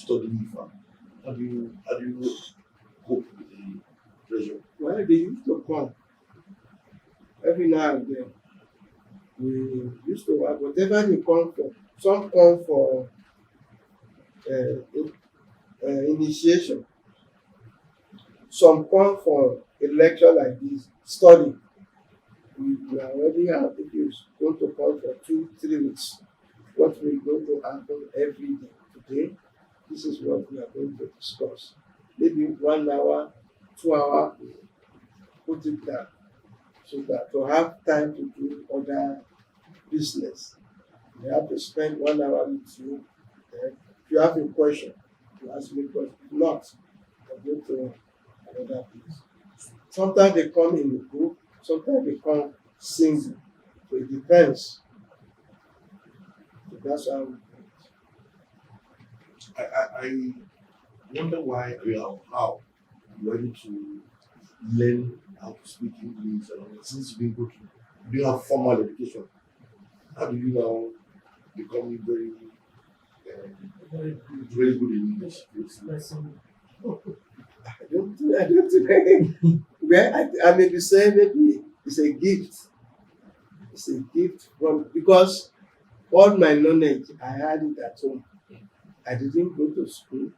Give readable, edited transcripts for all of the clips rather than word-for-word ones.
study Ifa? How do you cope with the pressure? Well, they used to come every now and then. We used to have whatever they come for. Some come for initiation. Some come for a lecture like this, study. We already have, if you're going to come for 2 3 weeks, what we're going to happen every day. Today, this is what we are going to discuss. Maybe 1 hour, 2 hours, put it down so that to have time to do other business. They have to spend 1 hour with you. Then if you have a question, you ask me a question. If not, I go to another place. Sometimes they come in a group, sometimes they come single. So it depends. So that's how we do it. I wonder why, how you were able to learn how to speak English and all that since you didn't have formal education. How do you now become very good in English? I don't think well, I may be saying maybe it's a gift. It's a gift from because all my knowledge I had it at home. I didn't go to school.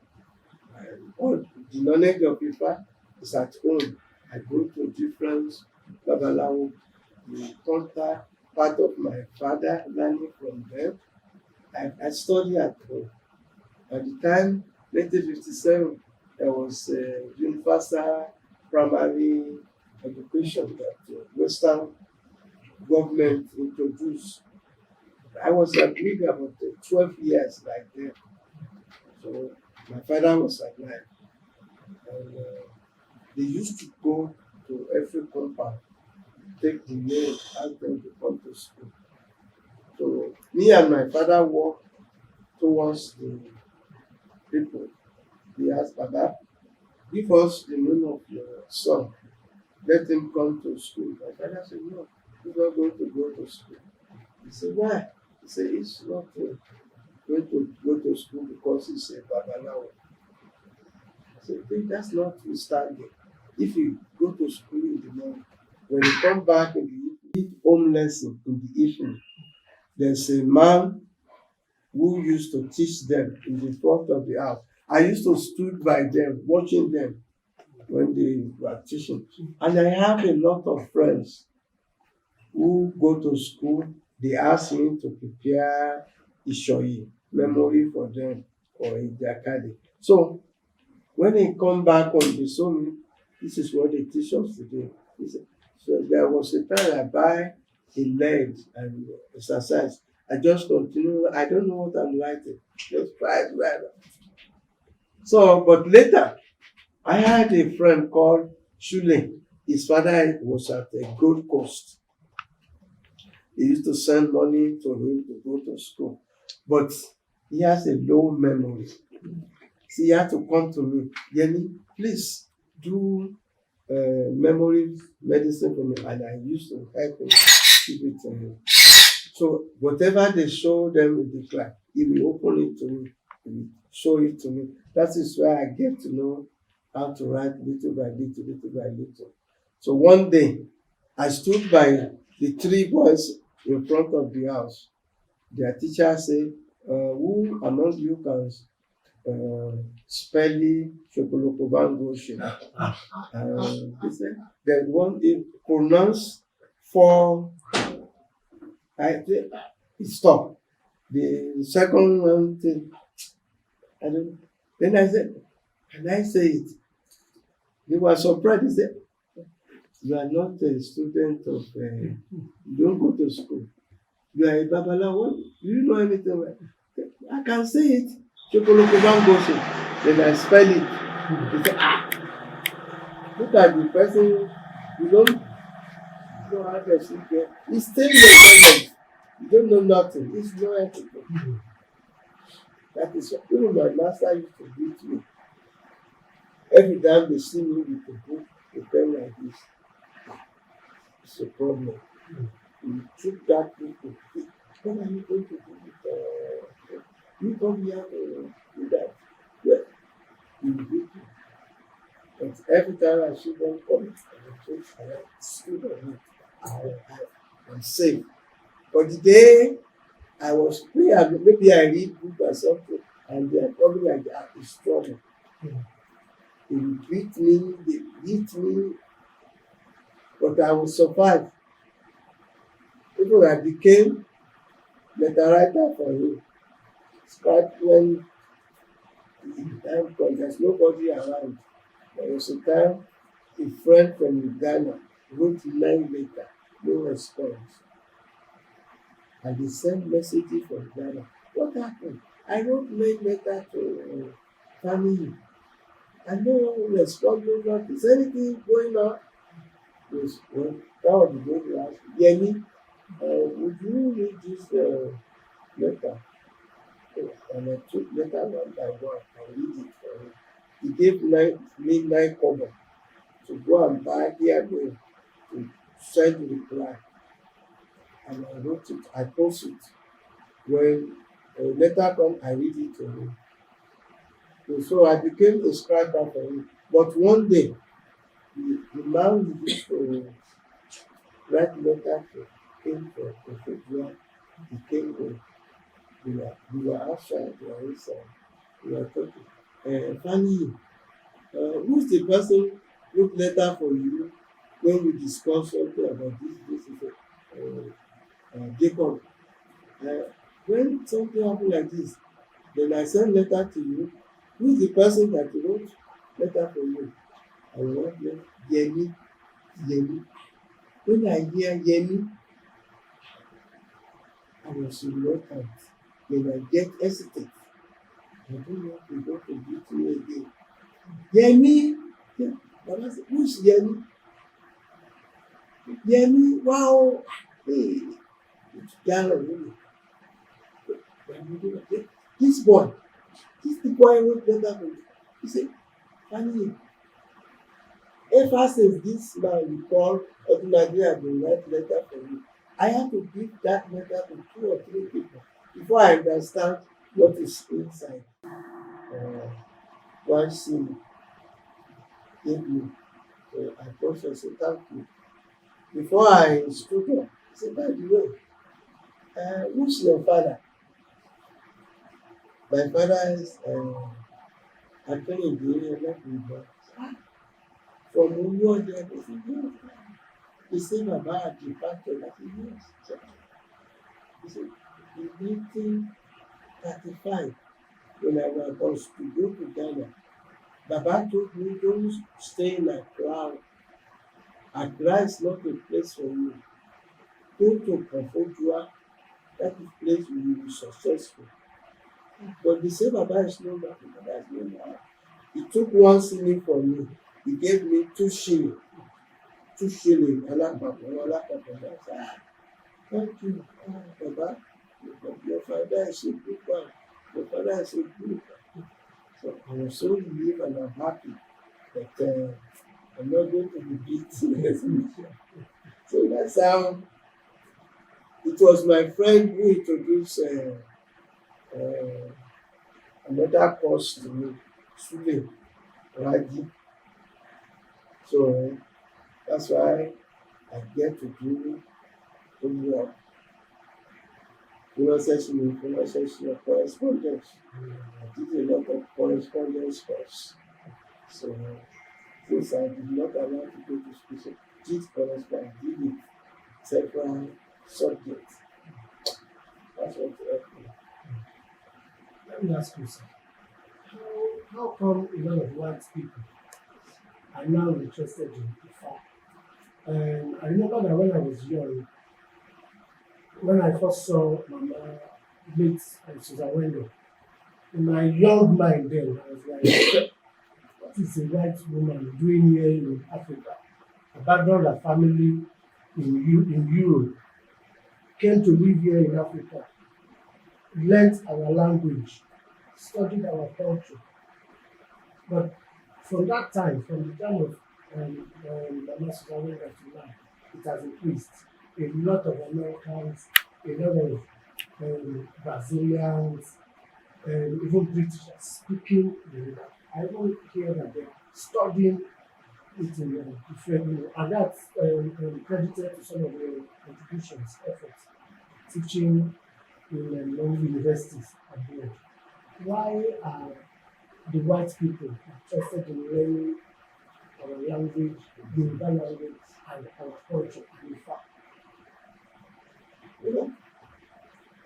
All the knowledge of Ifa is at home. I go to different Babalawo, the contact part of my father, learning from them. I study at home. At the time, 1957, there was universal primary education that Western government introduced. I was at least about 12 years like that. So my father was alive. And they used to go to every compound, take the name, ask them to come to school. So me and my father walked towards the people. They asked Baba, give us the name of your son. Let him come to school. My father said, no, he's not going to go to school. He said, why? He said, he's not going to go to school because he's a Babalawo. I said, that's not his target. If you go to school in the morning, when you come back in the evening, home lesson in the evening, there's a man who used to teach them in the front of the house. I used to stood by them, watching them when they were teaching. And I have a lot of friends who go to school. They ask me to prepare Ishoyi memory for them or Ijakade. So when they come back home, they saw me. This is what they teach us today. So there was a time I buy a leg and exercise. I just continue. I don't know what I'm writing. Just write. So, but later, I had a friend called Shule. His father was at the Gold Coast. He used to send money to him to go to school. But he has a low memory. So he had to come to me. Yemi, please do memory medicine for me. And I used to help him give it to him. So whatever they show them in the class, he will open it to me, he will show it to me. That is why I get to know how to write little by little, little by little. So one day, I stood by the 3 boys in front of the house. Their teacher said, who among you can spell Shokolokobangoshi? They said, there's one, they pronounce 4. It stopped. The second one thing, I don't. Then I said, can I say it? They were surprised. They said, you are not a student of, you don't go to school. You are a Babalawo. Do you know anything? I can say it. Chokolokobangoshi. Then I spell it. They say, look at the person. You don't know how to speak it. It's still your problem. You don't know nothing. It's no everything. That is what even my master used to beat me. Every time they see me with a book, a pen like this, it's a problem. You took that book. What are you going to do with you come here to do that? he will beat me. But every time I see them coming, I stood on it. I'm safe. But the day I was praying, maybe I read book or something, and they are coming like that, it's trouble. They will beat me, but I will survive. Even I became letter writer for him. Start when the time comes, there's nobody around. There was a time a friend from Ghana wrote 9 letters, no response. And they sent messages from Ghana. What happened? I wrote 9 letters to family. And no one will respond, no one. Is anything going on? Yes, well, that was the day they asked me, Yemi, would you read this letter? And I took letter one by one and read it for him. He gave me 9 kobo to go and buy airmail to send reply. And I wrote it, I post it. When a letter come, I read it to him. And so I became a scriber for him. But one day, the man he used to write letter to came for Ifayemi. He came home. We were outside, we were inside. We were talking. Funny, who's the person wrote letter for you when we discuss something about this Jacob? When something happen like this, then I send letter to you. Who's the person that wrote letter for you? I will not know. Yemi. When I hear Yemi, I was reluctant. Then I get hesitant. I don't know if they want to beat me again. Yemi, yeah. Baba said, who's Yemi? Yemi, wow. Hey, it's Ghana, really. This boy, this the boy wrote letter for me. He said, funny, ever since this man you call Nigeria will write letter for me, I have to give that letter to 2 or 3 people before I understand what is inside. One scene gave me, I processed it, thank you. Before I stood up, I said, by the way, who's your father? My father is Ifayemi Elebuibon. From Oluode, I said, yes. He said, Baba had departed. I said, yes. He said, in 1935, when I was to go to Ghana, Baba told me, don't stay in Accra. Accra is not a place for you. Go to Kafojua, that is a place where you will be successful. But the same Baba is no more. Baba is no more. He took 1 shilling from me. He gave me 2 shillings. 2 shillings. Thank you, Baba. Your father is a good man. Your father is a good man. So I was so relieved and I'm happy that I'm not going to be beat. So that's how it was. My friend who introduced another course to me, Sule Raji. So that's why I get to do homework, conversation, correspondence. I did a lot of correspondence course. So since I did not allow to go to school, so did correspondence, did it several subjects. That's what helped me. Let me ask you, sir. How come a lot of white people are now interested in Ifa? I remember that when I was young, when I first saw Mama meet Susan Wendo, in my young mind then, I was like, what is a white woman doing here in Africa? Abandoned her family in Europe, came to live here in Africa, learnt our language, studied our culture. But from that time, from the time of Mama Susan Wendo to now, it has increased. A lot of Americans, a lot of Brazilians, even British are speaking Yoruba. I even hear that they're studying it in different, and that's credited to some of the contributions, efforts, teaching in many universities abroad. Why are the white people interested in learning our language, Yoruba language, and our culture, and in fact, You know,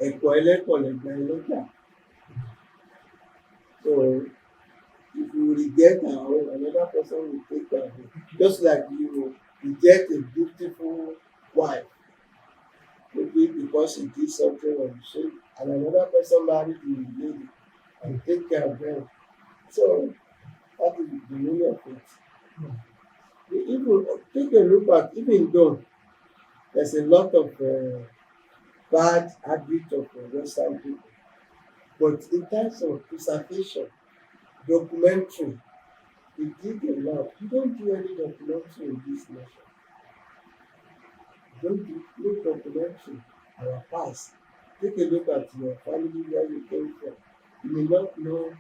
ẹ̀kọ́ ẹlẹ́kọ̀ọ́ lẹ̀gbọ́n ẹlẹ́gbà. So if you reject our own, another person will take our own. Just like you reject a beautiful wife, maybe because she did something on the shape, and another person married the lady and take care of them. So that is the meaning of it. Even take a look at, even though there's a lot of bad habits of Western people, but in terms of preservation, documentary, we did a lot. You don't do any documentary in this nation. You don't do no documentary our past. Take a look at your family, where you came from. You may not know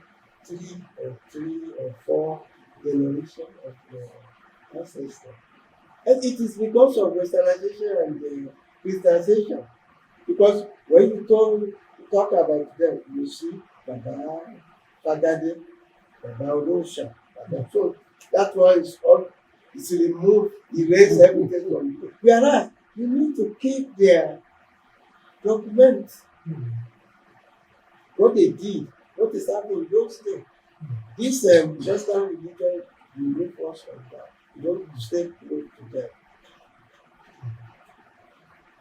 three or four generations of your ancestors. And it is because of westernization and Christianization. Because when you talk about them, you see Baba Fagade, Baba Olosha, Baba. So that one is all, it's removed, erase everything from you. Whereas you need to keep their documents, what they did, what is happening those days. This Western religion, you look us on that. You don't stay close to them.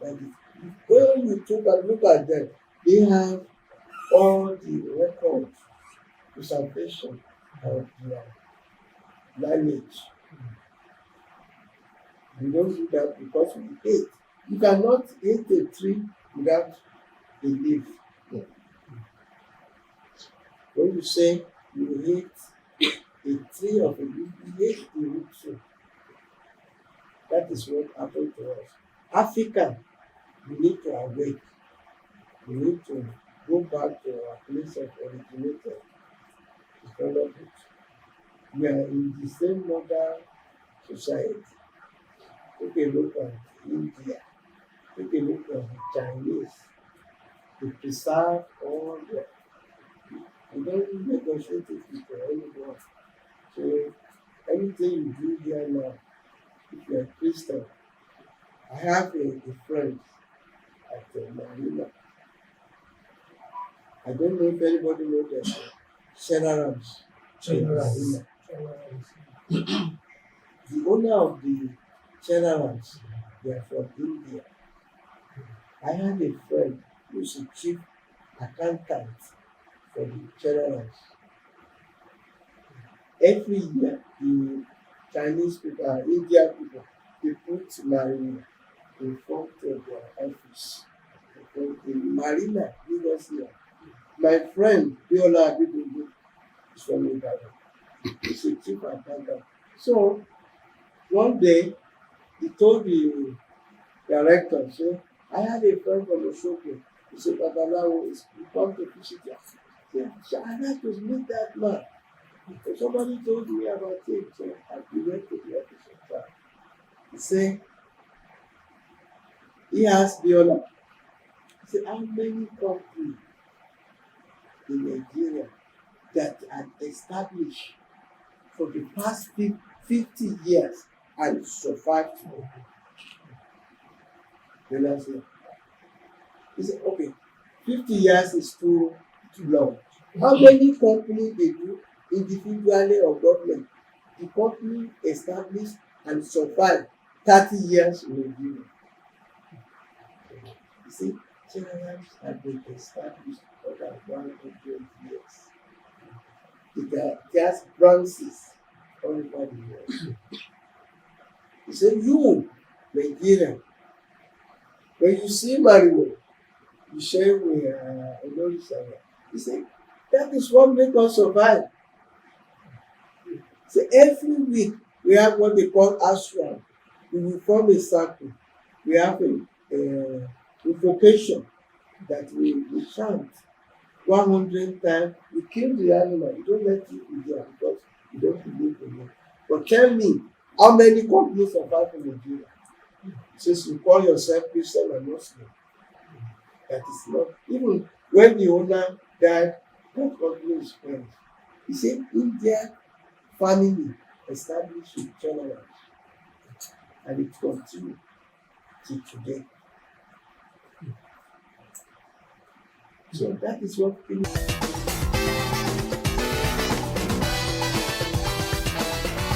Like when you look at them, they have all the records, preservation of their lineage. You don't do that because we hate. You cannot hate a tree without a leaf. When you say you hate a tree of a leaf, you hate the root too. That is what happened to us. Africa, we need to awake. We need to go back to our place of originated to follow it. We are in the same modern society. Take a look at India. Take a look at the Chinese. They preserve all the. We don't negotiate it with anyone. So anything you do here now, if you're a Christian, I have a friend at Marina. I don't know if anybody knows that Generals. generals. The owner of the Generals, they are from India. I had a friend who's a chief accountant for the Generals. Every year, the Chinese people, Indian people, they put Marina in front of their office. In Marina, Lagos here. My friend, Biola Abidogo, is from Ibadan. He's a chief accountant. So, one day, he told the director, so, I had a friend from Osogbo. He said, Babalawo, he come to visit us. He said, I like to meet that man. So somebody told me about him, so I went to the office of that. He said, he asked Biola, he said, how many companies in Nigeria that had established for the past 50 years and survived? Biola said, he said, okay, 50 years is too long. How many companies they do individually or government? The company established and survived 30 years in Nigeria. You see, Generals have been established for more than 100 years. It has branches all over the world. He said, you, Nigeria, when you see Mariwo, you share with Olorisa. He said, that is what makes us survive. So every week we have what they call ashram. We will form a circle. We have a invocation that we chant. 100 times, you kill the animal, you don't let it be there because you don't believe in it. But tell me, how many companies survive in Nigeria? Since you call yourself Christian and Muslim, that is not. Even when the owner died, that company is French. He said India family established a tolerance, and it continues till today. So that is what